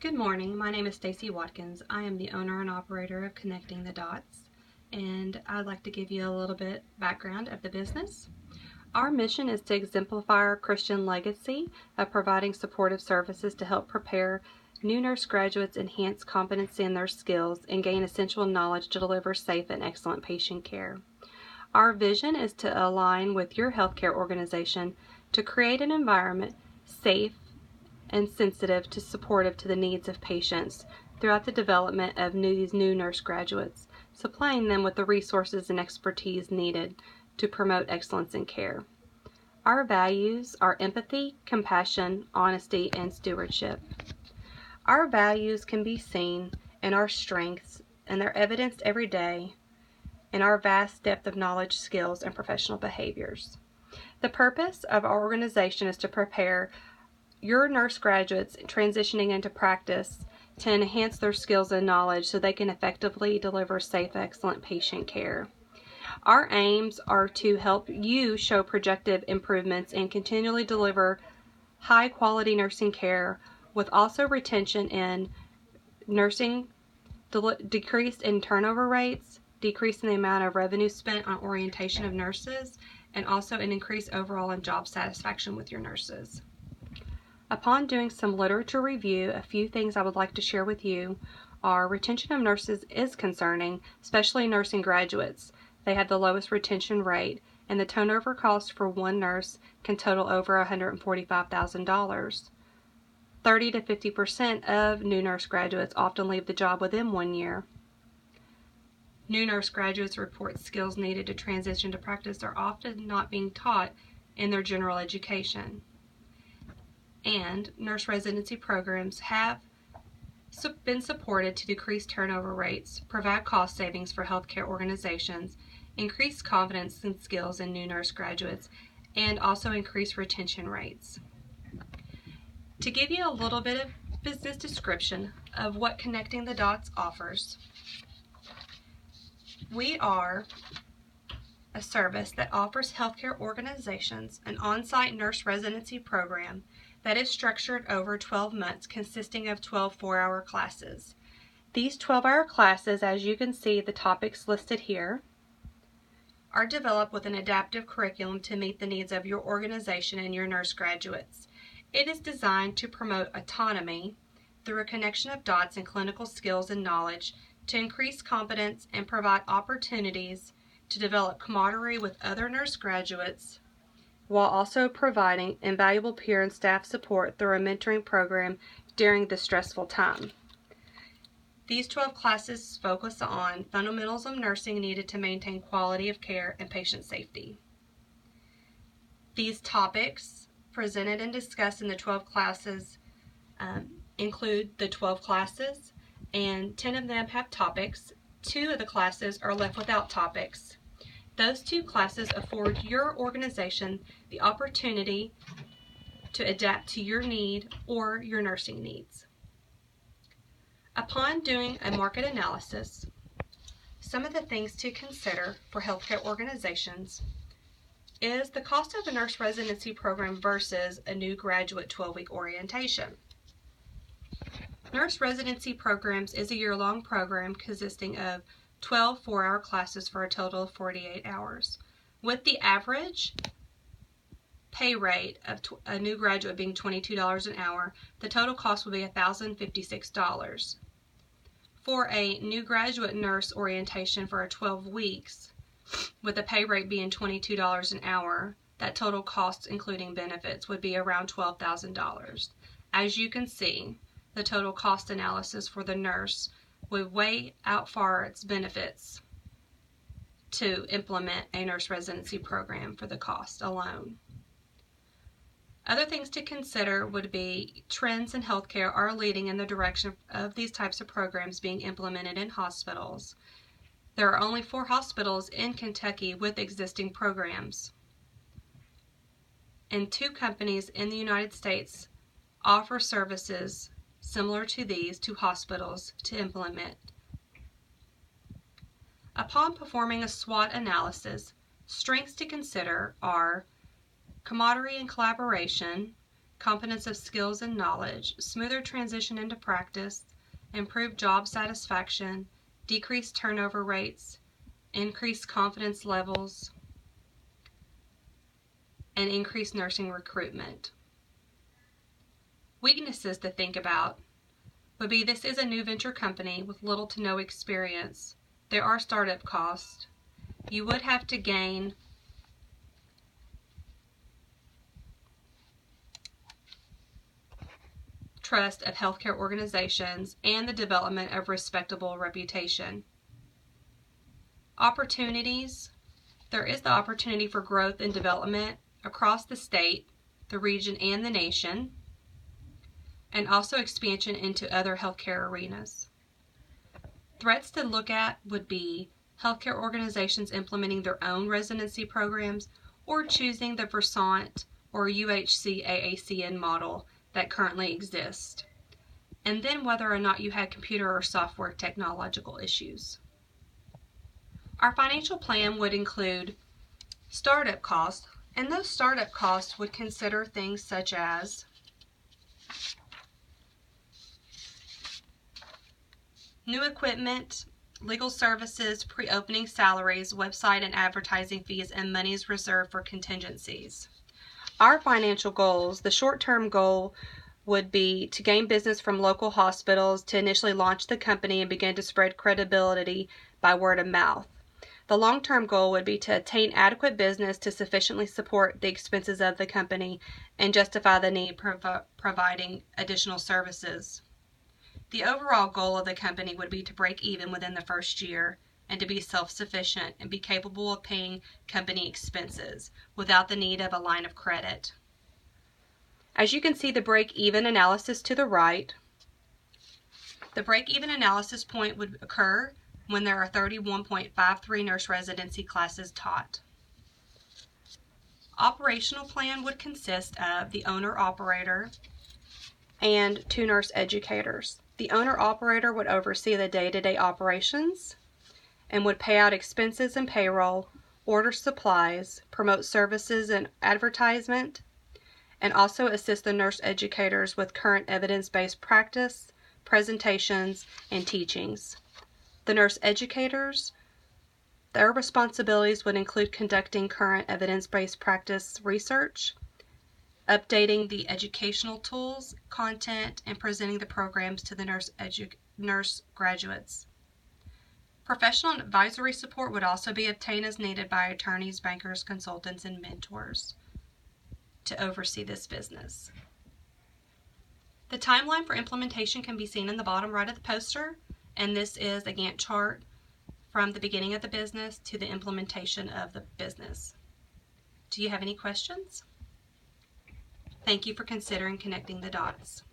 Good morning. My name is Stacy Watkins. I am the owner and operator of Connecting the Dots, and I'd like to give you a little bit background of the business. Our mission is to exemplify our Christian legacy of providing supportive services to help prepare new nurse graduates enhance competency in their skills and gain essential knowledge to deliver safe and excellent patient care. Our vision is to align with your healthcare organization to create an environment safe and sensitive to supportive to the needs of patients throughout the development of these new nurse graduates, supplying them with the resources and expertise needed to promote excellence in care. Our values are empathy, compassion, honesty, and stewardship. Our values can be seen in our strengths, and they're evidenced every day in our vast depth of knowledge, skills, and professional behaviors. The purpose of our organization is to prepare your nurse graduates transitioning into practice to enhance their skills and knowledge so they can effectively deliver safe, excellent patient care. Our aims are to help you show projected improvements and continually deliver high quality nursing care with also retention in nursing, decrease in turnover rates, decrease in the amount of revenue spent on orientation of nurses, and also an increase overall in job satisfaction with your nurses. Upon doing some literature review, a few things I would like to share with you are retention of nurses is concerning, especially nursing graduates. They have the lowest retention rate, and the turnover cost for one nurse can total over $145,000. 30 to 50% of new nurse graduates often leave the job within 1 year. New nurse graduates report skills needed to transition to practice are often not being taught in their general education. And nurse residency programs have been supported to decrease turnover rates, provide cost savings for healthcare organizations, increase confidence and skills in new nurse graduates, and also increase retention rates. To give you a little bit of business description of what Connecting the Dots offers, we are a service that offers healthcare organizations an on-site nurse residency program that is structured over 12 months consisting of 12 4-hour classes. These 12-hour classes, as you can see the topics listed here, are developed with an adaptive curriculum to meet the needs of your organization and your nurse graduates. It is designed to promote autonomy through a connection of dots in clinical skills and knowledge to increase competence and provide opportunities to develop camaraderie with other nurse graduates while also providing invaluable peer and staff support through a mentoring program during this stressful time. These 12 classes focus on fundamentals of nursing needed to maintain quality of care and patient safety. These topics presented and discussed in the 12 classes include the 12 classes, and 10 of them have topics. 2 of the classes are left without topics. Those 2 classes afford your organization the opportunity to adapt to your need or your nursing needs. Upon doing a market analysis, some of the things to consider for healthcare organizations is the cost of a nurse residency program versus a new graduate 12-week orientation. Nurse residency programs is a year-long program consisting of 12 4-hour classes for a total of 48 hours. With the average pay rate of a new graduate being $22 an hour, the total cost will be $1,056. For a new graduate nurse orientation for 12 weeks, with the pay rate being $22 an hour, that total cost including benefits would be around $12,000. As you can see, the total cost analysis for the nurse would weigh out far its benefits to implement a nurse residency program for the cost alone. Other things to consider would be trends in healthcare are leading in the direction of these types of programs being implemented in hospitals. There are only 4 hospitals in Kentucky with existing programs, and 2 companies in the United States offer services similar to these to hospitals to implement. Upon performing a SWOT analysis, strengths to consider are camaraderie and collaboration, comprehensive skills and knowledge, smoother transition into practice, improved job satisfaction, decreased turnover rates, increased confidence levels, and increased nursing recruitment. Weaknesses to think about would be this is a new venture company with little to no experience. There are startup costs. You would have to gain trust of healthcare organizations and the development of respectable reputation. Opportunities. There is the opportunity for growth and development across the state, the region, and the nation, and also expansion into other healthcare arenas. Threats to look at would be healthcare organizations implementing their own residency programs or choosing the Versant or UHC AACN model that currently exist, and then whether or not you had computer or software technological issues. Our financial plan would include startup costs, and those startup costs would consider things such as new equipment, legal services, pre-opening salaries, website and advertising fees, and monies reserved for contingencies. Our financial goals, the short-term goal would be to gain business from local hospitals, to initially launch the company and begin to spread credibility by word of mouth. The long-term goal would be to attain adequate business to sufficiently support the expenses of the company and justify the need providing additional services. The overall goal of the company would be to break even within the first year and to be self-sufficient and be capable of paying company expenses without the need of a line of credit. As you can see the break-even analysis to the right, the break-even analysis point would occur when there are 31.53 nurse residency classes taught. Operational plan would consist of the owner-operator and 2 nurse educators. The owner-operator would oversee the day-to-day operations and would pay out expenses and payroll, order supplies, promote services and advertisement, and also assist the nurse educators with current evidence-based practice, presentations, and teachings. The nurse educators, their responsibilities would include conducting current evidence-based practice research, updating the educational tools, content, and presenting the programs to the nurse graduates. Professional and advisory support would also be obtained as needed by attorneys, bankers, consultants, and mentors to oversee this business. The timeline for implementation can be seen in the bottom right of the poster, and this is a Gantt chart from the beginning of the business to the implementation of the business. Do you have any questions? Thank you for considering connecting the dots.